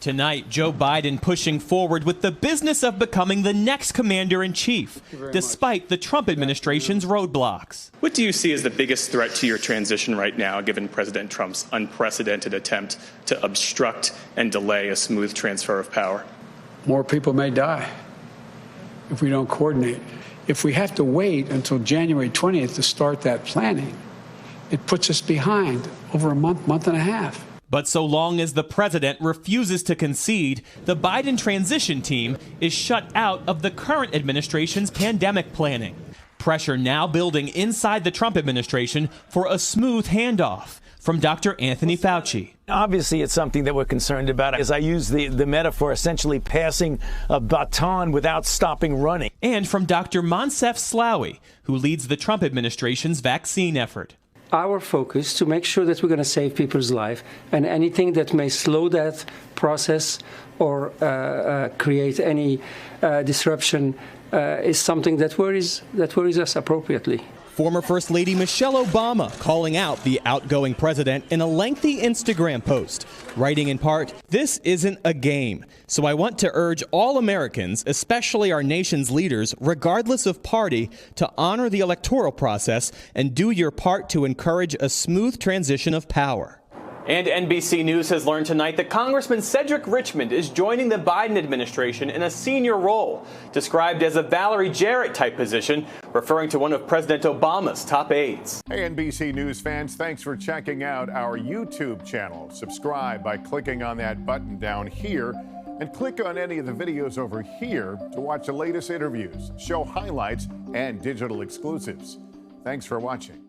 Tonight, Joe Biden pushing forward with the business of becoming the next commander-in-chief, despite the Trump administration's roadblocks. What do you see as the biggest threat to your transition right now, given President Trump's unprecedented attempt to obstruct and delay a smooth transfer of power? More people may die if we don't coordinate. If we have to wait until January 20th to start that planning, it puts us behind over a month and a half. But so long as the president refuses to concede, the Biden transition team is shut out of the current administration's pandemic planning. Pressure now building inside the Trump administration for a smooth handoff. From Dr. Anthony Fauci. Obviously, it's something that we're concerned about, as I use the metaphor, essentially passing a baton without stopping running. And from Dr. Moncef Slaoui, who leads the Trump administration's vaccine effort. Our focus to make sure that we're going to save people's life, and anything that may slow that process or create any disruption is something that worries us appropriately. Former First Lady Michelle Obama calling out the outgoing president in a lengthy Instagram post, writing in part, "This isn't a game, so I want to urge all Americans, especially our nation's leaders, regardless of party, to honor the electoral process and do your part to encourage a smooth transition of power." And NBC News has learned tonight that Congressman CEDRIC Richmond is joining the Biden administration in a senior role, described as a Valerie Jarrett-type position, referring to one of President Obama's top aides. Hey, NBC News fans, thanks for checking out our YouTube channel. Subscribe by clicking on that button down here, and click on any of the videos over here to watch the latest interviews, show highlights, and digital exclusives. Thanks for watching.